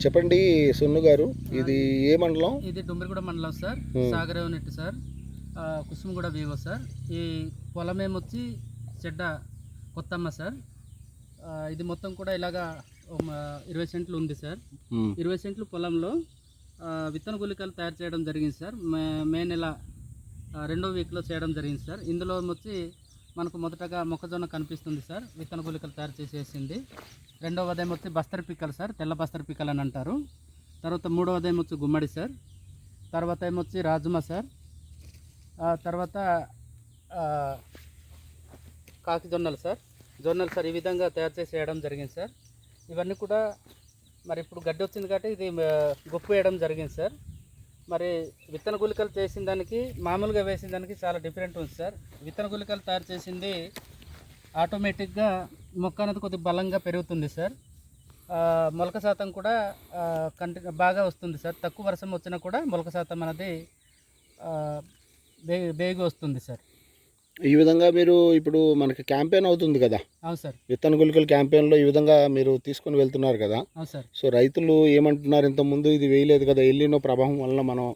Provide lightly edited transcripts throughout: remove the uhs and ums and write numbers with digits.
చెప్పండి సున్ను గారు, ఇది ఏ మండలం? ఇది డుమ్మిరిగూడ మండలం sir, Sagar unit sir, Kusumaguda వివో సార్. ఈ పొలం ఏమొచ్చి చెడ్డ కొత్తమ్మ సార్. ఇది మొత్తం కూడా ఇలాగా 20 సెంట్లు ఉంది సార్. 20 సెంట్లు పొలంలో విత్తన గుళికలు తయారు చేయడం జరిగింది సార్. మే నెల 2వ వీక్లో చేయడం జరిగింది సార్. ఇందులో వచ్చి మనకు మొదటగా మొక్కజొన్న కనిపిస్తుంది సార్, విత్తన గుళికలు తయారు చేసేసింది. రెండవ ఉదయం వచ్చి బస్తర్ పిక్కలు సార్, తెల్ల బస్తర్ పిక్కలు అని అంటారు. తర్వాత మూడవ ఉదయం వచ్చి గుమ్మడి సార్. తర్వాత ఏమొచ్చి రాజుమా సార్. తర్వాత కాకి జొన్నలు సార్, ఈ విధంగా తయారు చేసి వేయడం జరిగింది సార్. ఇవన్నీ కూడా మరి ఇప్పుడు గడ్డి వచ్చింది కాబట్టి ఇది గుప్పు వేయడం జరిగింది సార్. మరి విత్తన గుళికలు చేసిన దానికి మామూలుగా వేసిన దానికి చాలా డిఫరెంట్ ఉంది సార్. విత్తన గుళికలు తయారు చేసింది ఆటోమేటిక్గా మొక్క అనేది కొద్దిగా బలంగా పెరుగుతుంది సార్. మొలక శాతం కూడా బాగా వస్తుంది సార్. తక్కువ వర్షం వచ్చినా కూడా మొలక శాతం అనేది బేగా వస్తుంది సార్. ఈ విధంగా మీరు ఇప్పుడు మనకి క్యాంపెయిన్ అవుతుంది కదా. అవును సార్. విత్తన గుళికల క్యాంపెయిన్లో ఈ విధంగా మీరు తీసుకొని వెళ్తున్నారు కదా. అవును సార్. సో రైతులు ఏమంటున్నారు, ఇంతకుముందు ఇది వేయలేదు కదా, ఎల్లినో ప్రభావం వలన మనం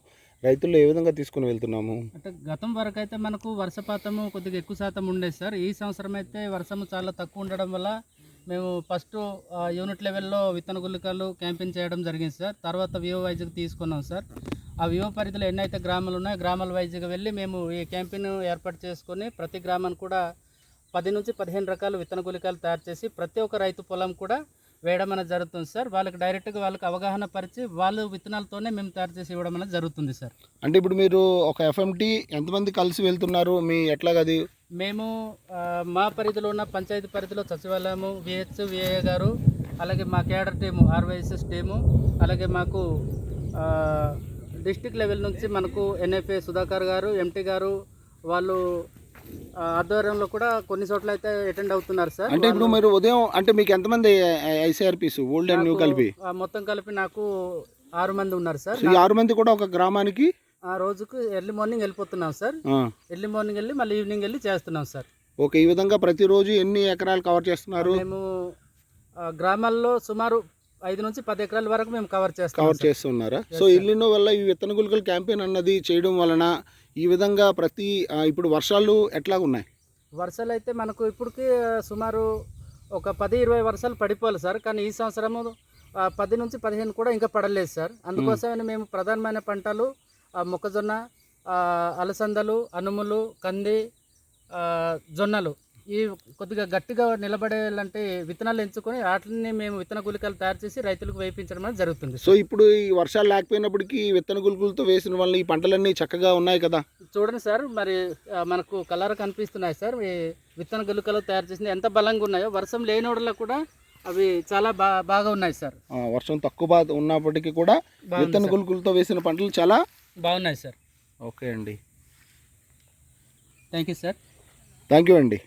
రైతులు ఏ విధంగా తీసుకుని వెళ్తున్నాము అంటే గతం వరకు అయితే మనకు వర్షపాతము కొద్దిగా ఎక్కువ శాతం ఉండేది సార్. ఈ సంవత్సరం అయితే వర్షము చాలా తక్కువ ఉండడం వల్ల మేము ఫస్ట్ యూనిట్ లెవెల్లో విత్తన గుళికలు క్యాంపెయిన్ చేయడం జరిగింది సార్. తర్వాత వివో వైజ్గా తీసుకున్నాం సార్. ఆ వివో పరిధిలో ఎన్నైతే గ్రామాలు ఉన్నాయో గ్రామాల వైజ్గా వెళ్ళి మేము ఈ క్యాంపెయిన్ ఏర్పాటు చేసుకొని ప్రతి గ్రామానికి కూడా 10 నుంచి 15 రకాల విత్తన గుళికలు తయారు చేసి ప్రతి ఒక్క రైతు పొలం కూడా వేయడం అనేది జరుగుతుంది సార్. వాళ్ళకి డైరెక్ట్గా వాళ్ళకి అవగాహన పరిచి వాళ్ళు విత్తనాలతోనే మేము తయారు చేసి ఇవ్వడం అనేది జరుగుతుంది సార్. అంటే ఇప్పుడు మీరు ఒక ఎఫ్ఎంటీ ఎంతమంది కలిసి వెళ్తున్నారు, మీ ఎట్లాగది? మేము మా పరిధిలో ఉన్న పంచాయతీ పరిధిలో సచివాలయము, విహెచ్, విఏ గారు, అలాగే మా కేడర్ టీము, ఆర్వైఎస్ఎస్ టీము, అలాగే మాకు డిస్టిక్ లెవెల్ నుంచి మనకు ఎన్ఎఫ్ఏ సుధాకర్ గారు, ఎంటీ గారు వాళ్ళు ఆధ్వర్యంలో కూడా కొన్ని చోట్ల అయితే అటెండ్ అవుతున్నారు సార్. అంటే ఇప్పుడు మీరు ఉదయం అంటే మీకు ఎంతమంది ఐసీఆర్పీస్ ఓల్డ్ అండ్ న్యూ కలిపి? మొత్తం కలిపి నాకు 6 మంది ఉన్నారు సార్. ఈ 6 మంది కూడా ఒక గ్రామానికి ఆ రోజుకు ఎర్లీ మార్నింగ్ వెళ్ళిపోతున్నాం సార్. ఎర్లీ మార్నింగ్ వెళ్ళి మళ్ళీ ఈవినింగ్ వెళ్ళి చేస్తున్నాం సార్. ఓకే. ఈ విధంగా ప్రతిరోజు ఎన్ని ఎకరాలు కవర్ చేస్తున్నారు? మేము గ్రామాల్లో సుమారు 5 నుంచి 10 ఎకరాల వరకు మేము కవర్ చేస్తున్నారా? సో ఎల్లినో వల్ల ఈ విత్తన గుళికల క్యాంపెయిన్ అన్నది చేయడం వలన ఈ విధంగా ఇప్పుడు వర్షాలు ఎట్లా ఉన్నాయి? వర్షాలు అయితే మనకు ఇప్పటికి సుమారు ఒక 10-20 వర్షాలు పడిపోవాలి సార్. కానీ ఈ సంవత్సరము 10 నుంచి 15 కూడా ఇంకా పడలేదు సార్. అందుకోసమని మేము ప్రధానమైన పంటలు మొక్కజొన్న, అలసందలు, అనుములు, కంది, జొన్నలు ఈ కొద్దిగా గట్టిగా నిలబడేలాంటి విత్తనాలు ఎంచుకొని వాటిని మేము విత్తన గుళికలు తయారు చేసి రైతులకు వేయించడం అనేది జరుగుతుంది. సో ఇప్పుడు ఈ వర్షాలు లేకపోయినప్పటికీ విత్తన గుళికలతో వేసిన వల్ల ఈ పంటలన్నీ చక్కగా ఉన్నాయి కదా. చూడండి సార్, మరి మనకు కలర్ కనిపిస్తున్నాయి సార్. ఈ విత్తన గుళికలు తయారు చేసిన ఎంత బలంగా ఉన్నాయో, వర్షం లేనివాడలో కూడా అవి చాలా బాగా ఉన్నాయి సార్. వర్షం తక్కువ ఉన్నప్పటికీ కూడా విత్తన గుళికలతో వేసిన పంటలు చాలా బాగున్నాయి సార్. ఓకే అండి, thank you sir. Thank you అండి.